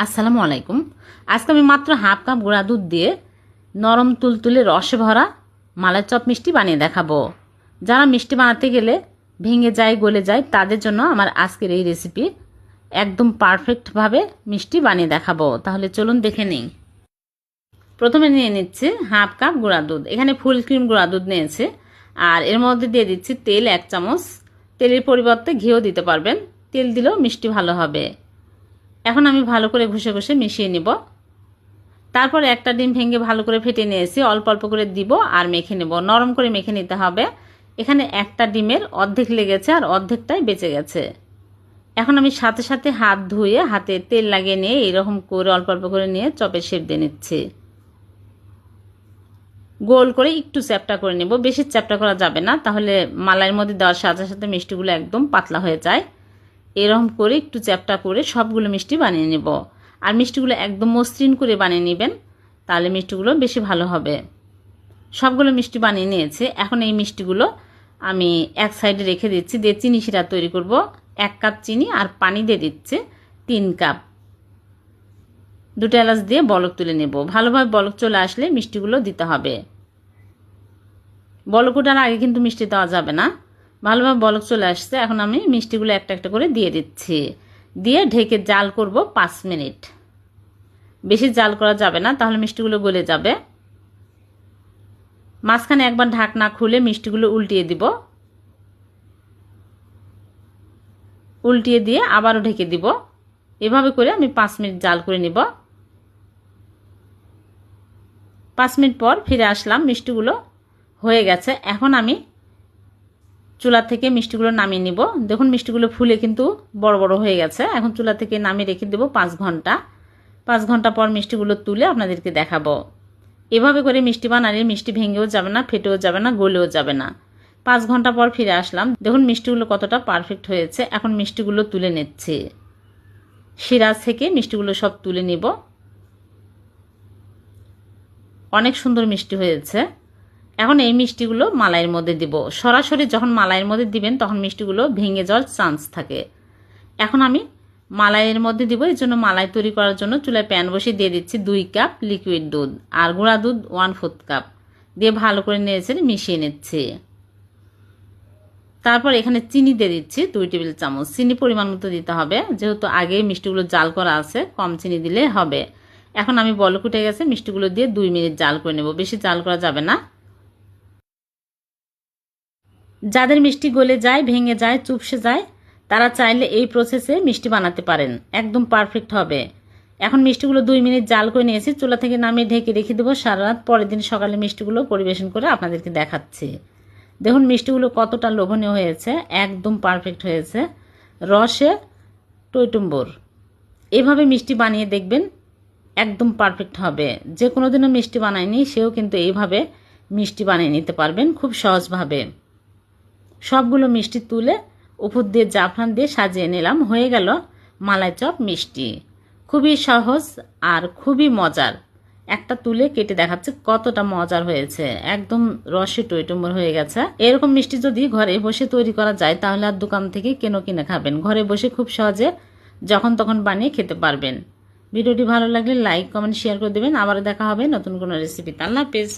আসসালামু আলাইকুম। আজকে আমি মাত্র হাফ কাপ গুঁড়া দুধ দিয়ে নরম তুলতুলে রসে ভরা মালাই চপ মিষ্টি বানিয়ে দেখাবো। যারা মিষ্টি বানাতে গেলে ভেঙে যায় গলে যায় তাদের জন্য আমার আজকের এই রেসিপি একদম পারফেক্টভাবে মিষ্টি বানিয়ে দেখাবো। তাহলে চলুন দেখে নিই। প্রথমে নিয়ে নিচ্ছি হাফ কাপ গুঁড়া দুধ। এখানে ফুল ক্রিম গুঁড়া দুধ নিয়েছি আর এর মধ্যে দিয়ে দিচ্ছি তেল 1 চামচ। তেলের পরিবর্তে ঘিও দিতে পারবেন, তেল দিলেও মিষ্টি ভালো হবে। এখন আমি ভালো করে ঘষে ঘষে মিশিয়ে নিব। তারপর একটা ডিম ভেঙে ভালো করে ফেটে নিয়েছি, অল্প অল্প করে দিব আর মেখে নেব। নরম করে মেখে নিতে হবে। এখানে একটা ডিমের অর্ধেক লেগেছে আর অর্ধেকটাই বেঁচে গেছে। এখন আমি সাথে সাথে হাত ধুয়ে হাতে তেল লাগিয়ে নিয়ে এরকম করে অল্প অল্প করে নিয়ে চপের শেপ দিয়ে নিচ্ছি। গোল করে একটু চ্যাপটা করে নেব, বেশি চ্যাপটা করা যাবে না, তাহলে মালাইয়ের মধ্যে দেওয়ার সাথে সাথে মিষ্টিগুলো একদম পাতলা হয়ে যায়। এরকম করে একটু চ্যাপটা করে সবগুলো মিষ্টি বানিয়ে নেব। আর মিষ্টিগুলো একদম মসৃণ করে বানিয়ে নেবেন, তাহলে মিষ্টিগুলো বেশি ভালো হবে। সবগুলো মিষ্টি বানিয়ে নিয়েছে। এখন এই মিষ্টিগুলো আমি এক সাইডে রেখে দিচ্ছি। দিয়ে চিনি শিরা তৈরি করব। 1 কাপ চিনি আর পানি দিয়ে দিচ্ছে 3 কাপ। 2টা এলাচ দিয়ে বলক তুলে নেব। ভালোভাবে বলক চলে আসলে মিষ্টিগুলো দিতে হবে। বলক ওঠার আগে কিন্তু মিষ্টি দেওয়া যাবে না। ভালোভাবে বলক চলে আসছে। এখন আমি মিষ্টিগুলো একটা একটা করে দিয়ে দিচ্ছি। দিয়ে ঢেকে জাল করব 5 মিনিট। বেশি জাল করা যাবে না, তাহলে মিষ্টিগুলো গলে যাবে। মাঝখানে একবার ঢাকনা খুলে মিষ্টিগুলো উল্টিয়ে দিব। উল্টিয়ে দিয়ে আবারও ঢেকে দিব। এভাবে করে আমি 5 মিনিট জাল করে নিব। 5 মিনিট পর ফিরে আসলাম। মিষ্টিগুলো হয়ে গেছে। এখন আমি চুলা থেকে মিষ্টিগুলো নামিয়ে নিব। দেখুন মিষ্টিগুলো ফুলে কিন্তু বড় বড় হয়ে গেছে। এখন চুলা থেকে নামিয়ে রেখে দেব 5 ঘন্টা। 5 ঘন্টা পর মিষ্টিগুলো তুলে আপনাদেরকে দেখাবো। এভাবে করে মিষ্টি বানালে মিষ্টি ভেঙেও যাবে না, ফেটেও যাবে না, গলেও যাবে না। 5 ঘন্টা পর ফিরে আসলাম। দেখুন মিষ্টিগুলো কতটা পারফেক্ট হয়েছে। এখন মিষ্টিগুলো তুলে নিচ্ছি। শিরা থেকে মিষ্টিগুলো সব তুলে নিব। অনেক সুন্দর মিষ্টি হয়েছে। এখন এই মিষ্টিগুলো মালাইয়ের মধ্যে দিব। সরাসরি যখন মালাইয়ের মধ্যে দিবেন তখন মিষ্টিগুলো ভেঙে যাওয়ার চান্স থাকে। এখন আমি মালাইয়ের মধ্যে দিব। এই জন্য মালাই তৈরি করার জন্য চুলায় প্যান বসিয়ে দিয়ে দিচ্ছি 2 কাপ লিকুইড দুধ আর গুঁড়া দুধ 1/4 কাপ দিয়ে ভালো করে নেড়ে মিশিয়ে নিচ্ছি। তারপর এখানে চিনি দিয়ে দিচ্ছি 2 টেবিল চামচ। চিনি পরিমাণ মতো দিতে হবে, যেহেতু আগে মিষ্টিগুলো জাল করা আছে, কম চিনি দিলে হবে। এখন আমি বলক উঠে গেছে, মিষ্টিগুলো দিয়ে 2 মিনিট জাল করে নেব। বেশি জাল করা যাবে না। যাদের মিষ্টি গলে যায়, ভেঙে যায়, চুপসে যায়, তারা চাইলে এই প্রসেসে মিষ্টি বানাতে পারেন, একদম পারফেক্ট হবে। এখন মিষ্টিগুলো 2 মিনিট জাল করে নিয়েছি। চুলা থেকে নামিয়ে ঢেকে রেখে দেবো সারা রাত। পরের দিন সকালে মিষ্টিগুলো পরিবেশন করে আপনাদেরকে দেখাচ্ছি। দেখুন মিষ্টিগুলো কতটা লোভনীয় হয়েছে, একদম পারফেক্ট হয়েছে, রসে টইটুম্বর। এভাবে মিষ্টি বানিয়ে দেখবেন, একদম পারফেক্ট হবে। যে কোনো দিনও মিষ্টি বানায়নি সেও কিন্তু এইভাবে মিষ্টি বানিয়ে নিতে পারবেন খুব সহজভাবে। সবগুলো মিষ্টি তুলে উপর দিয়ে জাফরান দিয়ে সাজিয়ে নিলাম। হয়ে গেল মালাই চপ মিষ্টি। খুবই সহজ আর খুবই মজার। একটা তুলে কেটে দেখাচ্ছে কতটা মজার হয়েছে, একদম রসে টইটুম্বর হয়ে গেছে। এরকম মিষ্টি যদি ঘরে বসে তৈরি করা যায় তাহলে আর দোকান থেকে কেন কিনে খাবেন, ঘরে বসে খুব সহজে যখন তখন বানিয়ে খেতে পারবেন। ভিডিওটি ভালো লাগলে লাইক কমেন্ট শেয়ার করে দেবেন। আবার দেখা হবে নতুন কোনো রেসিপিতে। আল্লাহ হাফেজ।